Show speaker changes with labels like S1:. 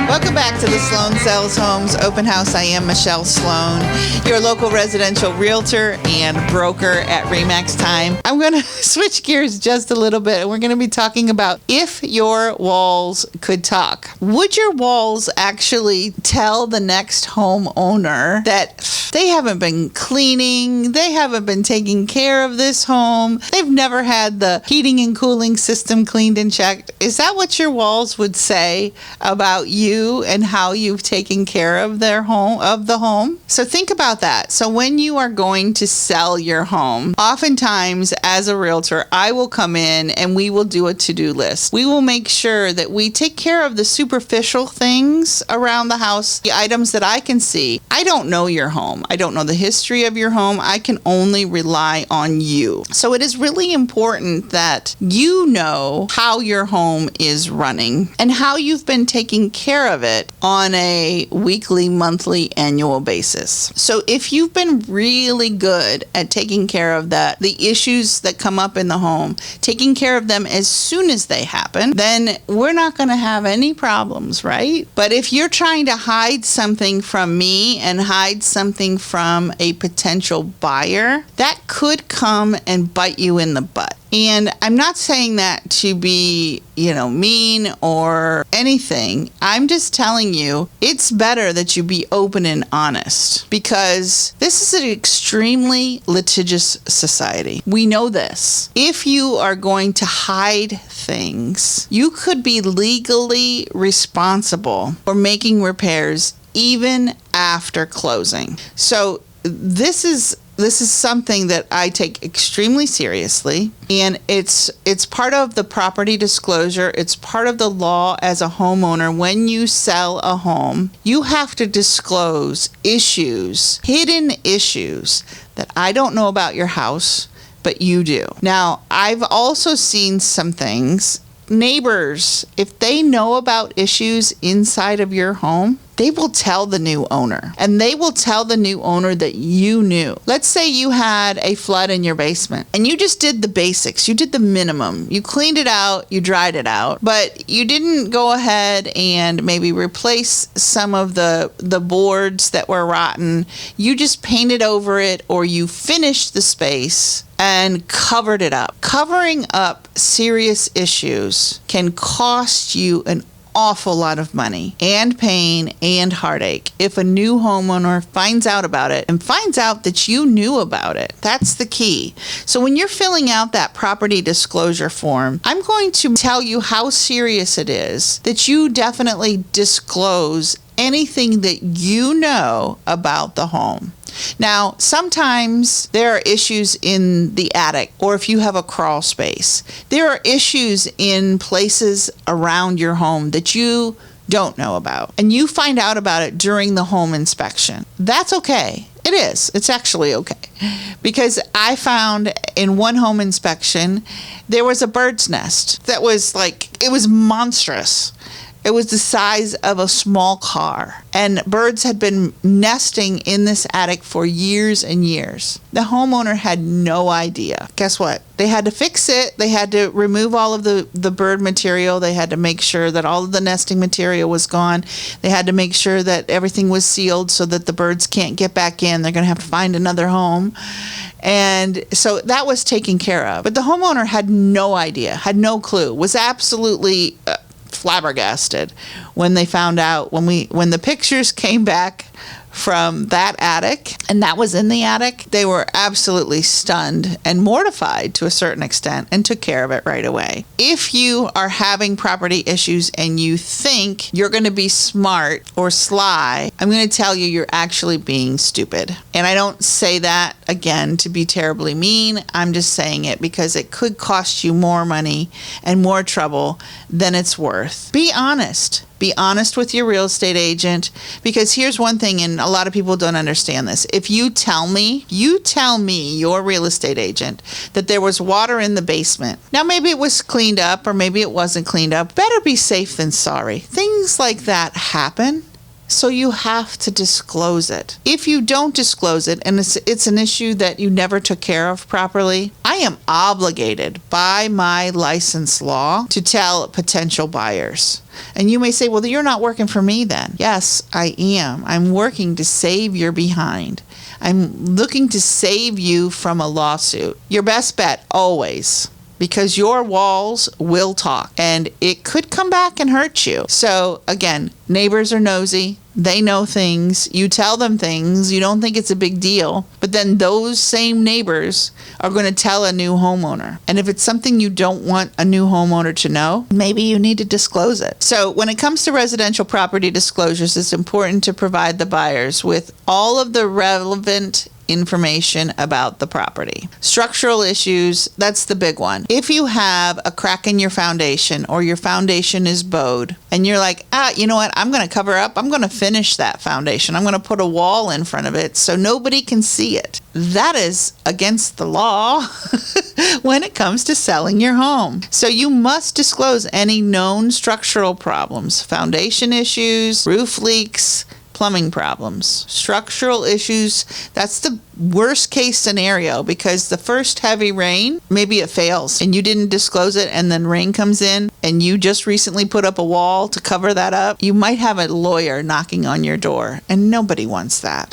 S1: Welcome back to the Sloan Sells Homes Open House. I am Michelle Sloan, your local residential realtor and broker at Remax Time. I'm going to switch gears just a little bit, and we're going to be talking about if your walls could talk. Would your walls actually tell the next homeowner that they haven't been cleaning, they haven't been taking care of this home, they've never had the heating and cooling system cleaned and checked? Is that what your walls would say about you and how you've taken care of the home? So think about that. So when you are going to sell your home, oftentimes as a realtor, I will come in and we will do a to-do list. We will make sure that we take care of the superficial things around the house, the items that I can see. I don't know your home. I don't know the history of your home. I can only rely on you. So it is really important that you know how your home is running and how you've been taking care of it on a weekly, monthly, annual basis. So if you've been really good at taking care of the issues that come up in the home, taking care of them as soon as they happen, then we're not going to have any problems, right? But if you're trying to hide something from me and hide something from a potential buyer, that could come and bite you in the butt. And I'm not saying that to be, mean or anything. I'm just telling you, it's better that you be open and honest, because this is an extremely litigious society. We know this. If you are going to hide things, you could be legally responsible for making repairs even after closing. So this is something that I take extremely seriously, and it's part of the property disclosure. It's part of the law as a homeowner. When you sell a home, you have to disclose issues, hidden issues that I don't know about your house, but you do. Now, I've also seen some things. Neighbors, if they know about issues inside of your home, they will tell the new owner, and they will tell the new owner that you knew. Let's say you had a flood in your basement and you just did the basics. You did the minimum. You cleaned it out, you dried it out, but you didn't go ahead and maybe replace some of the boards that were rotten. You just painted over it, or you finished the space and covered it up. Covering up serious issues can cost you an awful lot of money and pain and heartache if a new homeowner finds out about it and finds out that you knew about it. That's the key. So when you're filling out that property disclosure form, I'm going to tell you how serious it is that you definitely disclose anything that you know about the home. Now, sometimes there are issues in the attic, or if you have a crawl space. There are issues in places around your home that you don't know about, and you find out about it during the home inspection. That's okay. It is. It's actually okay. Because I found in one home inspection, there was a bird's nest that was it was monstrous. It was the size of a small car, and birds had been nesting in this attic for years and years. The homeowner had no idea. Guess what? They had to fix it. They had to remove all of the bird material. They had to make sure that all of the nesting material was gone. They had to make sure that everything was sealed so that the birds can't get back in. They're going to have to find another home. And so that was taken care of. But the homeowner had no idea, had no clue, was absolutely flabbergasted when they found out, when the pictures came back from that attic, and that was in the attic. They were absolutely stunned and mortified to a certain extent, and took care of it right away. If you are having property issues and you think you're going to be smart or sly, I'm going to tell you you're actually being stupid. And I don't say that, again, to be terribly mean. I'm just saying it because it could cost you more money and more trouble than it's worth. Be honest. Be honest with your real estate agent, because here's one thing, and a lot of people don't understand this. If you tell me, your real estate agent, that there was water in the basement. Now, maybe it was cleaned up or maybe it wasn't cleaned up. Better be safe than sorry. Things like that happen. So you have to disclose it. If you don't disclose it and it's an issue that you never took care of properly, I am obligated by my license law to tell potential buyers. And you may say, well, you're not working for me then. Yes, I am. I'm working to save your behind. I'm looking to save you from a lawsuit. Your best bet, always, because your walls will talk and it could come back and hurt you. So again, neighbors are nosy. They know things. You tell them things. You don't think it's a big deal. But then those same neighbors are going to tell a new homeowner. And if it's something you don't want a new homeowner to know, maybe you need to disclose it. So when it comes to residential property disclosures, it's important to provide the buyers with all of the relevant information about the property. Structural issues, that's the big one. If you have a crack in your foundation or your foundation is bowed and you're like, you know what, I'm going to cover up, I'm going to finish that foundation. I'm going to put a wall in front of it so nobody can see it. That is against the law when it comes to selling your home. So you must disclose any known structural problems, foundation issues, roof leaks, plumbing problems, structural issues. That's the worst case scenario because the first heavy rain, maybe it fails and you didn't disclose it and then rain comes in and you just recently put up a wall to cover that up. You might have a lawyer knocking on your door and nobody wants that.